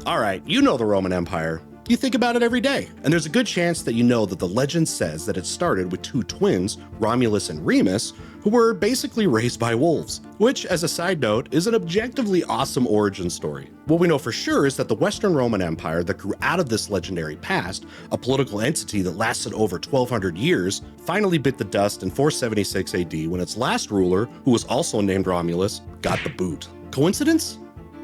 All right, you know the Roman Empire. You think about it every day, and there's a good chance that you know that the legend says that it started with two twins, Romulus and Remus, who were basically raised by wolves, which, as a side note, is an objectively awesome origin story. What we know for sure is that the Western Roman Empire that grew out of this legendary past, a political entity that lasted over 1,200 years, finally bit the dust in 476 AD when its last ruler, who was also named Romulus, got the boot. Coincidence?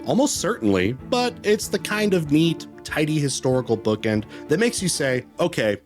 Almost certainly, but it's the kind of neat, tidy historical bookend that makes you say, okay,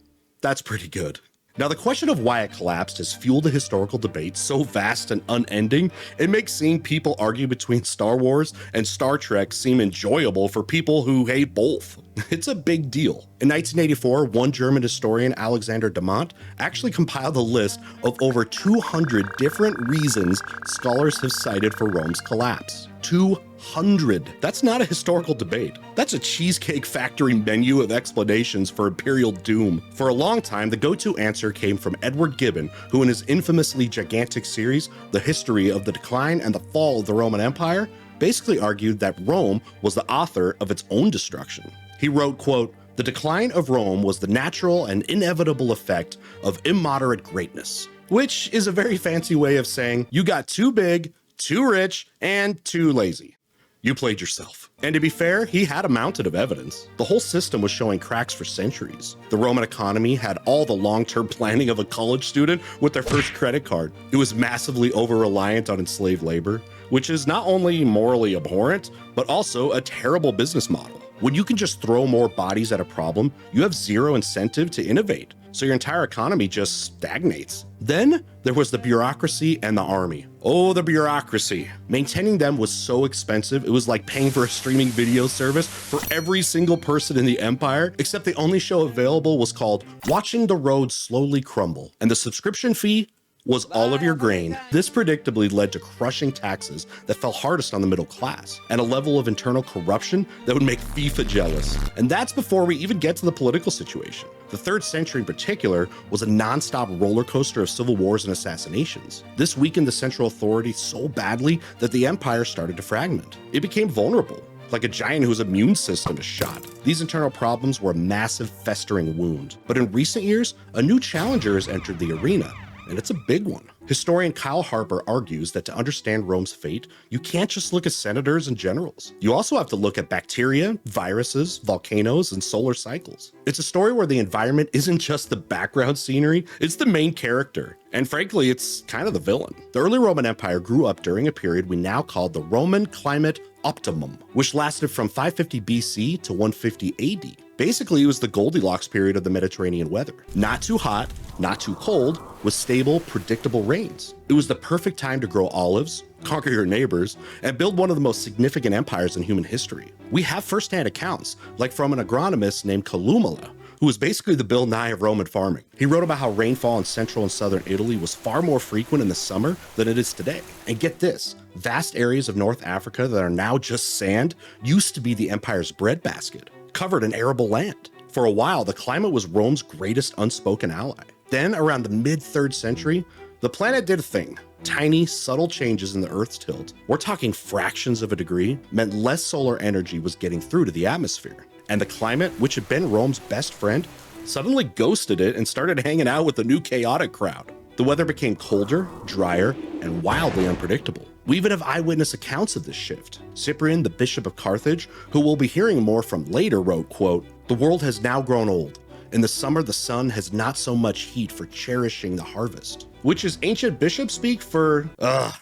that's pretty good. Now, the question of why it collapsed has fueled a historical debate so vast and unending, it makes seeing people argue between Star Wars and Star Trek seem enjoyable for people who hate both. It's a big deal. In 1984, one German historian, Alexander Demant, actually compiled a list of over 200 different reasons scholars have cited for Rome's collapse. 200. That's not a historical debate. That's a Cheesecake Factory menu of explanations for imperial doom. For a long time, the go-to answer came from Edward Gibbon, who in his infamously gigantic series, The History of the Decline and the Fall of the Roman Empire, basically argued that Rome was the author of its own destruction. He wrote, quote, "The decline of Rome was the natural and inevitable effect of immoderate greatness," which is a very fancy way of saying you got too big, too rich, and too lazy. You played yourself. And to be fair, he had a mountain of evidence. The whole system was showing cracks for centuries. The Roman economy had all the long-term planning of a college student with their first credit card. It was massively over-reliant on enslaved labor, which is not only morally abhorrent, but also a terrible business model. When you can just throw more bodies at a problem, you have zero incentive to innovate, so your entire economy just stagnates. Then there was the bureaucracy and the army. Oh, the bureaucracy. Maintaining them was so expensive, it was like paying for a streaming video service for every single person in the empire, except the only show available was called Watching the Road Slowly Crumble, and the subscription fee was all of your grain. This predictably led to crushing taxes that fell hardest on the middle class, and a level of internal corruption that would make FIFA jealous. And that's before we even get to the political situation. The 3rd century in particular was a non-stop roller coaster of civil wars and assassinations. This weakened the central authority so badly that the empire started to fragment. It became vulnerable, like a giant whose immune system is shot. These internal problems were a massive festering wound. But in recent years, a new challenger has entered the arena, and it's a big one. Historian Kyle Harper argues that to understand Rome's fate, you can't just look at senators and generals. You also have to look at bacteria, viruses, volcanoes, and solar cycles. It's a story where the environment isn't just the background scenery, it's the main character. And frankly, it's kind of the villain. The early Roman Empire grew up during a period we now call the Roman Climate Optimum, which lasted from 550 BC to 150 AD. Basically, it was the Goldilocks period of the Mediterranean weather. Not too hot, not too cold, with stable, predictable rains. It was the perfect time to grow olives, conquer your neighbors, and build one of the most significant empires in human history. We have firsthand accounts, like from an agronomist named Columella, who was basically the Bill Nye of Roman farming. He wrote about how rainfall in central and southern Italy was far more frequent in the summer than it is today. And get this, vast areas of North Africa that are now just sand used to be the empire's breadbasket, covered in arable land. For a while, the climate was Rome's greatest unspoken ally. Then, around the mid-3rd century, the planet did a thing. Tiny, subtle changes in the Earth's tilt, we're talking fractions of a degree, meant less solar energy was getting through to the atmosphere. And the climate, which had been Rome's best friend, suddenly ghosted it and started hanging out with a new chaotic crowd. The weather became colder, drier, and wildly unpredictable. We even have eyewitness accounts of this shift. Cyprian, the bishop of Carthage, who we'll be hearing more from later, wrote, quote, "The world has now grown old. In the summer, the sun has not so much heat for cherishing the harvest," which is ancient bishop speak for,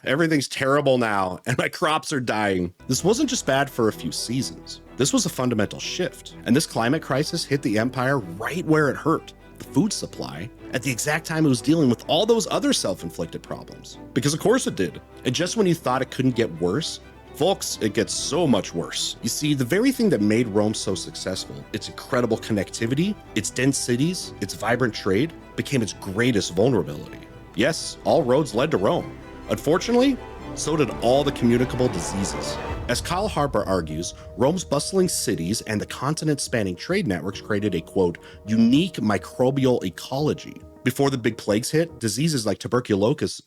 everything's terrible now and my crops are dying. This wasn't just bad for a few seasons. This was a fundamental shift. And this climate crisis hit the empire right where it hurt, the food supply, at the exact time it was dealing with all those other self-inflicted problems. Because of course it did. And just when you thought it couldn't get worse, folks, it gets so much worse. You see, the very thing that made Rome so successful, its incredible connectivity, its dense cities, its vibrant trade, became its greatest vulnerability. Yes, all roads led to Rome. Unfortunately, so did all the communicable diseases. As Kyle Harper argues, Rome's bustling cities and the continent-spanning trade networks created a, quote, unique microbial ecology. Before the big plagues hit, diseases like tuberculosis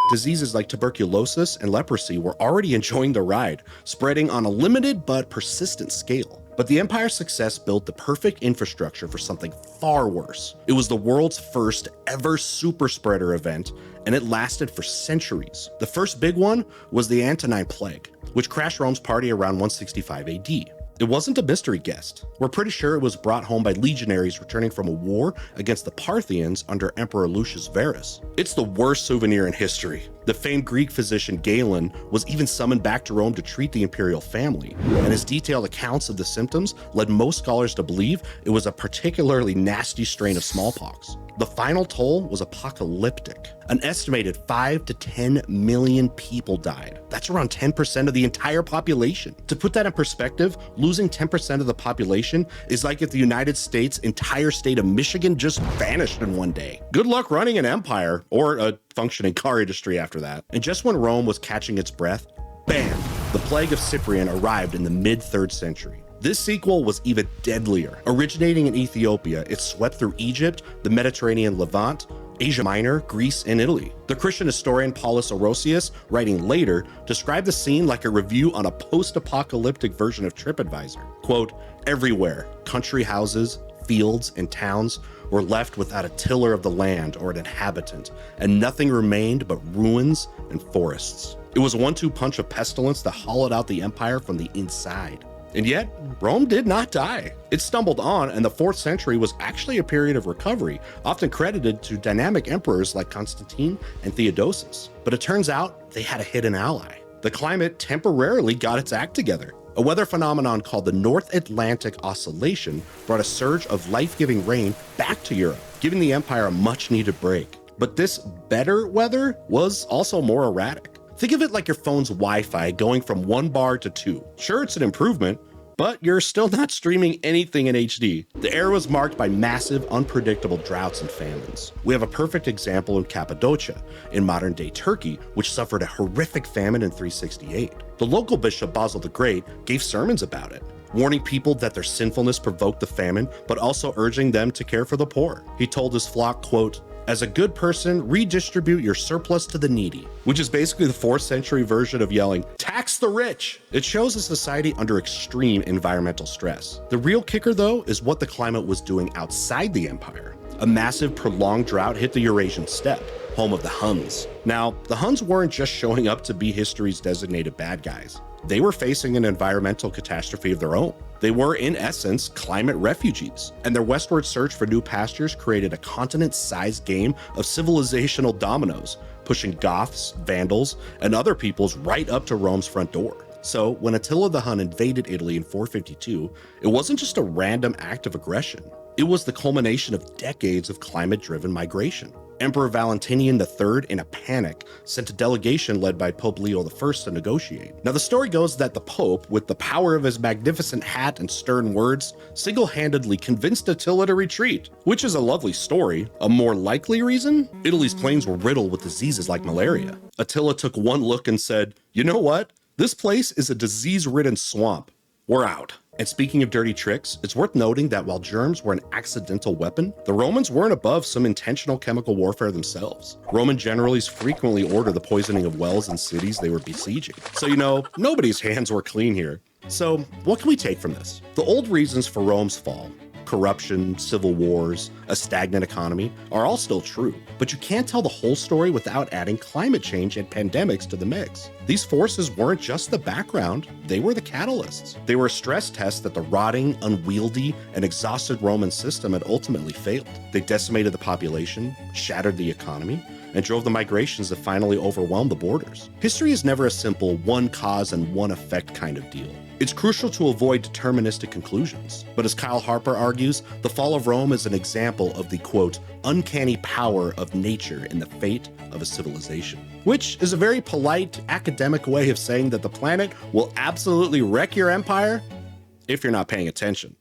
Diseases like tuberculosis and leprosy were already enjoying the ride, spreading on a limited but persistent scale. But the empire's success built the perfect infrastructure for something far worse. It was the world's first ever super spreader event, and it lasted for centuries. The first big one was the Antonine Plague, which crashed Rome's party around 165 AD. It wasn't a mystery guest. We're pretty sure it was brought home by legionaries returning from a war against the Parthians under Emperor Lucius Verus. It's the worst souvenir in history. The famed Greek physician Galen was even summoned back to Rome to treat the imperial family, and his detailed accounts of the symptoms led most scholars to believe it was a particularly nasty strain of smallpox. The final toll was apocalyptic. An estimated 5 to 10 million people died. That's around 10% of the entire population. To put that in perspective, losing 10% of the population is like if the United States' entire state of Michigan just vanished in one day. Good luck running an empire or a functioning car industry after that. And just when Rome was catching its breath, bam, the Plague of Cyprian arrived in the mid-3rd century. This sequel was even deadlier. Originating in Ethiopia, it swept through Egypt, the Mediterranean Levant, Asia Minor, Greece, and Italy. The Christian historian Paulus Orosius, writing later, described the scene like a review on a post-apocalyptic version of TripAdvisor. Quote, "Everywhere, country houses, fields, and towns were left without a tiller of the land or an inhabitant, and nothing remained but ruins and forests. It was a 1-2 punch of pestilence that hollowed out the empire from the inside." And yet, Rome did not die. It stumbled on, and the 4th century was actually a period of recovery, often credited to dynamic emperors like Constantine and Theodosius. But it turns out they had a hidden ally. The climate temporarily got its act together. A weather phenomenon called the North Atlantic Oscillation brought a surge of life-giving rain back to Europe, giving the empire a much-needed break. But this better weather was also more erratic. Think of it like your phone's Wi-Fi going from 1 bar to 2. Sure, it's an improvement, but you're still not streaming anything in HD. The era was marked by massive, unpredictable droughts and famines. We have a perfect example in Cappadocia, in modern-day Turkey, which suffered a horrific famine in 368. The local bishop Basil the Great gave sermons about it, warning people that their sinfulness provoked the famine, but also urging them to care for the poor. He told his flock, quote, "As a good person, redistribute your surplus to the needy," which is basically the 4th century version of yelling, "Tax the rich!" It shows a society under extreme environmental stress. The real kicker, though, is what the climate was doing outside the empire. A massive, prolonged drought hit the Eurasian steppe, home of the Huns. Now, the Huns weren't just showing up to be history's designated bad guys. They were facing an environmental catastrophe of their own. They were, in essence, climate refugees, and their westward search for new pastures created a continent-sized game of civilizational dominoes, pushing Goths, Vandals, and other peoples right up to Rome's front door. So, when Attila the Hun invaded Italy in 452, it wasn't just a random act of aggression. It was the culmination of decades of climate-driven migration. Emperor Valentinian III, in a panic, sent a delegation led by Pope Leo I to negotiate. Now, the story goes that the Pope, with the power of his magnificent hat and stern words, single-handedly convinced Attila to retreat, which is a lovely story. A more likely reason? Italy's plains were riddled with diseases like malaria. Attila took one look and said, "You know what? This place is a disease-ridden swamp. We're out." And speaking of dirty tricks, it's worth noting that while germs were an accidental weapon, the Romans weren't above some intentional chemical warfare themselves. Roman generals frequently ordered the poisoning of wells and cities they were besieging. So, nobody's hands were clean here. So, what can we take from this? The old reasons for Rome's fall, corruption, civil wars, a stagnant economy, are all still true. But you can't tell the whole story without adding climate change and pandemics to the mix. These forces weren't just the background, they were the catalysts. They were a stress test that the rotting, unwieldy, and exhausted Roman system had ultimately failed. They decimated the population, shattered the economy, and drove the migrations that finally overwhelmed the borders. History is never a simple one cause and one effect kind of deal. It's crucial to avoid deterministic conclusions. But as Kyle Harper argues, the fall of Rome is an example of the, quote, uncanny power of nature in the fate of a civilization. Which is a very polite, academic way of saying that the planet will absolutely wreck your empire if you're not paying attention.